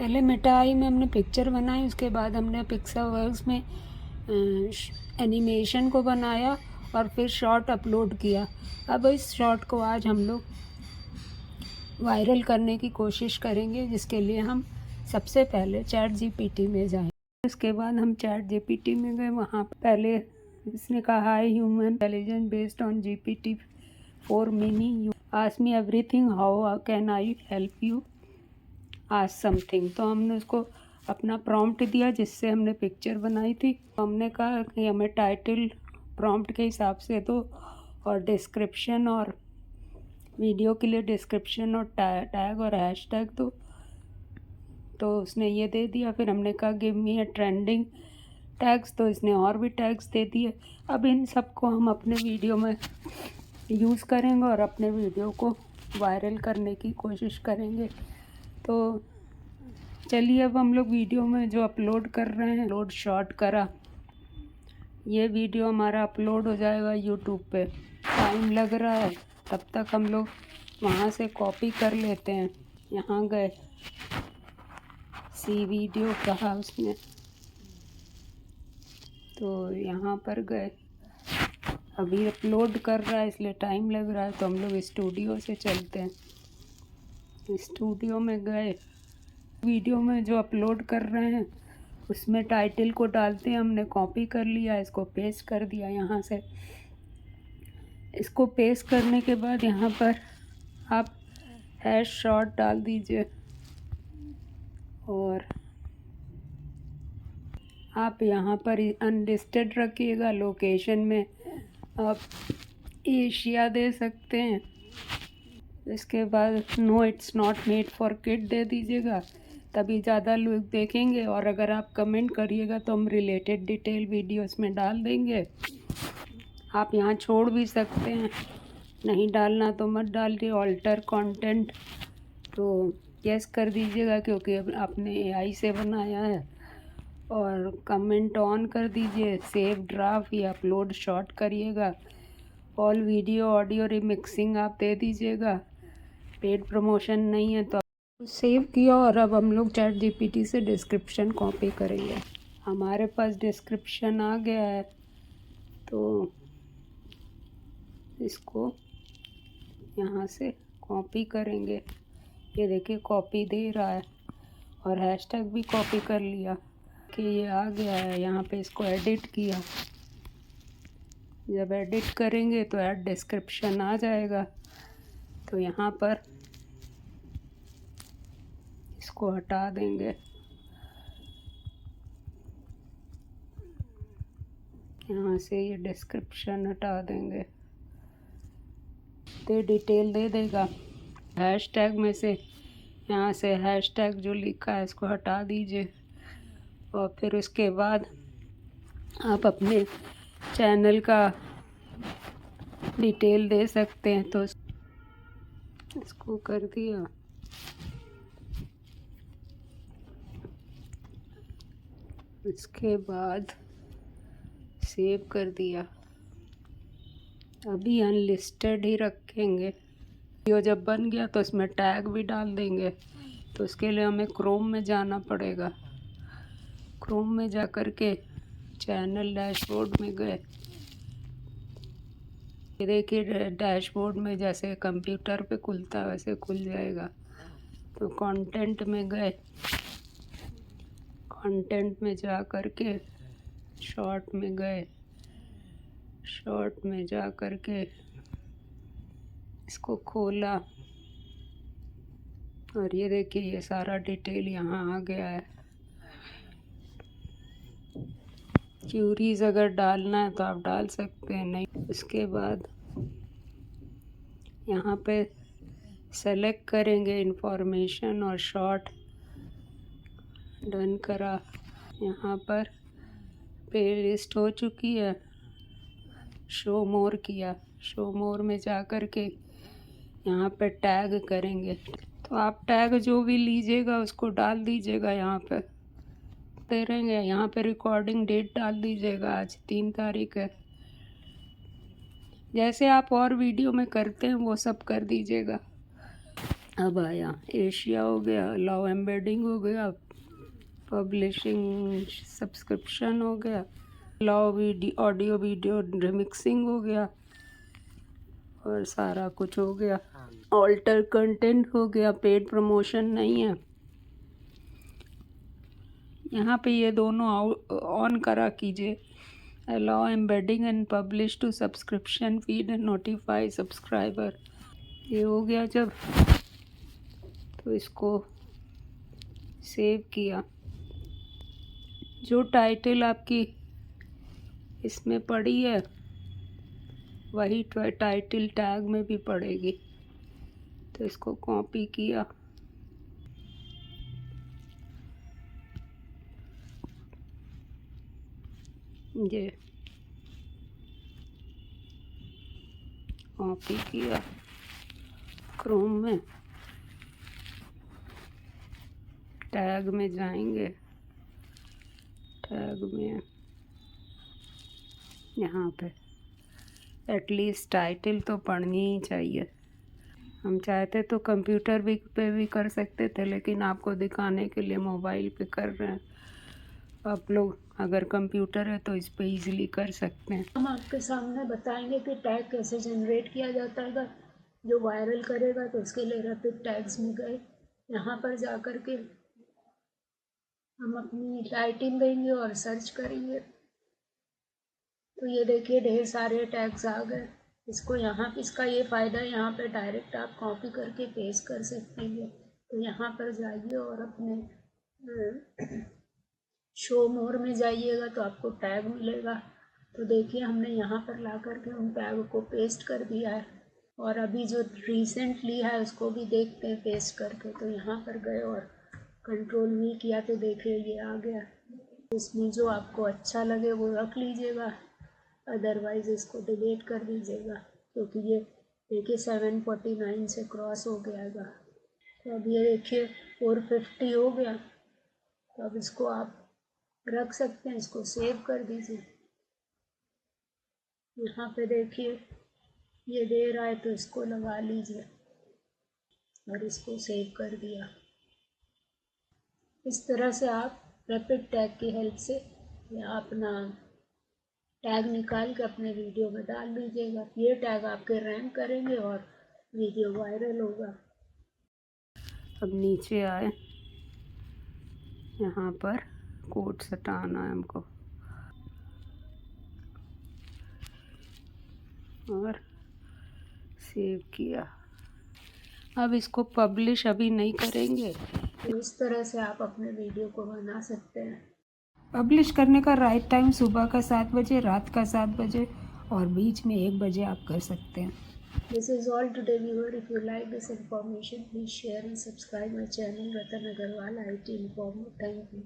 पहले मिटाई में हमने पिक्चर बनाई, उसके बाद हमने पिक्सावर्क्स में एनिमेशन को बनाया और फिर शॉर्ट अपलोड किया। अब इस शॉर्ट को आज हम लोग वायरल करने की कोशिश करेंगे, जिसके लिए हम सबसे पहले चैट जीपीटी में जाएंगे। उसके बाद हम चैट जीपीटी में गए। वहाँ पहले इसने कहा, high human intelligence based on GPT 4 mini, you ask me everything, how can I help you, ask something. तो हमने उसको अपना प्रॉम्प्ट दिया जिससे हमने पिक्चर बनाई थी। हमने कहा कि हमें टाइटल प्रॉम्प्ट के हिसाब से दो और डिस्क्रिप्शन, और वीडियो के लिए डिस्क्रिप्शन और टैग और हैशटैग दो। तो उसने ये दे दिया। फिर हमने कहा गिव मी ए ट्रेंडिंग टैग्स, तो इसने और भी टैग्स दे दिए। अब इन सबको हम अपने वीडियो में यूज़ करेंगे और अपने वीडियो को वायरल करने की कोशिश करेंगे। तो चलिए अब हम लोग वीडियो में जो अपलोड कर रहे हैं, अपलोड शॉर्ट करा, ये वीडियो हमारा अपलोड हो जाएगा यूट्यूब पे। टाइम लग रहा है, तब तक हम लोग वहाँ से कॉपी कर लेते हैं। यहाँ गए, सी वीडियो कहा उसने, तो यहाँ पर गए। अभी अपलोड कर रहा है इसलिए टाइम लग रहा है, तो हम लोग स्टूडियो से चलते हैं। स्टूडियो में गए, वीडियो में जो अपलोड कर रहे हैं उसमें टाइटल को डालते हैं। हमने कॉपी कर लिया, इसको पेस्ट कर दिया यहाँ से। इसको पेस्ट करने के बाद यहाँ पर आप हैश शॉर्ट डाल दीजिए, और आप यहाँ पर अनलिस्टेड रखिएगा। लोकेशन में आप एशिया दे सकते हैं। इसके बाद no it's not made for kid दे दीजिएगा, तभी ज़्यादा लोग देखेंगे। और अगर आप कमेंट करिएगा तो हम रिलेटेड डिटेल वीडियोस में डाल देंगे। आप यहाँ छोड़ भी सकते हैं, नहीं डालना तो मत डालिए। ऑल्टर कंटेंट तो यस कर दीजिएगा, क्योंकि आपने एआई से बनाया है। और कमेंट ऑन कर दीजिए। सेव ड्राफ्ट या अपलोड शॉर्ट करिएगा। ऑल वीडियो ऑडियो रिमिक्सिंग आप दे दीजिएगा। पेड प्रमोशन नहीं है तो सेव किया। और अब हम लोग चैट जीपीटी से डिस्क्रिप्शन कॉपी करेंगे। हमारे पास डिस्क्रिप्शन आ गया है, तो इसको यहाँ से कॉपी करेंगे। ये देखिए कॉपी दे रहा है, और हैशटैग भी कॉपी कर लिया कि ये आ गया है। यहाँ पे इसको एडिट किया। जब एडिट करेंगे तो ऐड डिस्क्रिप्शन आ जाएगा। तो यहाँ पर इसको हटा देंगे। यहाँ से ये डिस्क्रिप्शन हटा देंगे, तो डिटेल दे देगा। हैशटैग में से यहाँ से हैशटैग जो लिखा है इसको हटा दीजिए। और फिर उसके बाद आप अपने चैनल का डिटेल दे सकते हैं। तो इसको कर दिया। इसके बाद सेव कर दिया। अभी अनलिस्टेड ही रखेंगे। वीडियो जब बन गया तो इसमें टैग भी डाल देंगे। तो उसके लिए हमें क्रोम में जाना पड़ेगा। क्रोम में जा कर के चैनल डैशबोर्ड में गए। ये देखिए डैशबोर्ड में जैसे कंप्यूटर पे खुलता है वैसे खुल जाएगा। तो कंटेंट में गए। कंटेंट में जा कर के शॉर्ट में गए। शॉर्ट में जा कर के इसको खोला, और ये देखिए ये सारा डिटेल यहाँ आ गया है। क्यूरीज अगर डालना है तो आप डाल सकते हैं, नहीं। उसके बाद यहाँ पे सेलेक्ट करेंगे इंफॉर्मेशन और शॉर्ट। डन करा। यहाँ पर प्लेलिस्ट हो चुकी है। शो मोर किया। शो मोर में जा कर के यहाँ पे टैग करेंगे। तो आप टैग जो भी लीजिएगा उसको डाल दीजिएगा। यहाँ पे दे रहेंगे, यहाँ पे रिकॉर्डिंग डेट डाल दीजिएगा। आज 3 तारीख है। जैसे आप और वीडियो में करते हैं वो सब कर दीजिएगा। अब आया एशिया हो गया, लॉ एम्बेडिंग हो गया, पब्लिशिंग सब्सक्रिप्शन हो गया, लॉ ऑडियो वीडियो रिमिक्सिंग हो गया और सारा कुछ हो गया। ऑल्टर कंटेंट हो गया, पेड प्रमोशन नहीं है। यहाँ पे ये दोनों ऑन करा कीजिए, allow embedding and publish to subscription feed and notify subscriber. ये हो गया जब, तो इसको सेव किया। जो टाइटल आपकी इसमें पड़ी है वही टाइटल टैग में भी पड़ेगी, तो इसको कॉपी किया। ये कॉपी किया, क्रोम में टैग में जाएंगे, टैग में यहाँ पे एटलीस्ट टाइटल तो पढ़नी ही चाहिए। हम चाहते तो कंप्यूटर पे भी कर सकते थे, लेकिन आपको दिखाने के लिए मोबाइल पे कर रहे हैं। आप लोग अगर कंप्यूटर है तो इस पे इजीली कर सकते हैं। हम आपके सामने बताएंगे कि टैग कैसे जनरेट किया जाता है। जो वायरल करेगा तो उसके लिए रैपिड टैग्स में गए, यहाँ पर जा कर के हम अपनी टाइटिल देंगे और सर्च करेंगे, तो ये देखिए ढेर सारे टैग्स आ गए। इसको यहाँ इसका ये फ़ायदा है, यहाँ पे डायरेक्ट आप कॉपी करके पेस्ट कर सकते हैं। तो यहाँ पर जाइए और अपने शो मोर में जाइएगा तो आपको टैग मिलेगा। तो देखिए हमने यहाँ पर ला कर के उन टैग को पेस्ट कर दिया है, और अभी जो रिसेंटली है उसको भी देखते हैं पेस्ट करके। तो यहाँ पर गए और कंट्रोल V किया तो देखिए ये आ गया। इसमें जो आपको अच्छा लगे वो रख लीजिएगा, अदरवाइज़ इसको डिलीट कर दीजिएगा, क्योंकि ये देखिए 749 से क्रॉस हो गया। तो अब ये देखिए 450 हो गया। तो अब इसको आप रख सकते हैं, इसको सेव कर दीजिए। यहाँ पे देखिए ये दे रहा है तो इसको लगा लीजिए और इसको सेव कर दिया। इस तरह से आप रैपिड टैग की हेल्प से अपना टैग निकाल के अपने वीडियो में डाल दीजिएगा। ये टैग आपके रैंक करेंगे और वीडियो वायरल होगा। अब नीचे आए, यहाँ पर कोट हटाना है हमको और सेव किया। अब इसको पब्लिश अभी नहीं करेंगे। तो इस तरह से आप अपने वीडियो को बना सकते हैं। पब्लिश करने का राइट टाइम सुबह का 7 बजे, रात का 7 बजे और बीच में 1 बजे आप कर सकते हैं। This is all today viewer. If you like this information, please share and subscribe my channel Ratan Agarwal IT Informer. Thank you.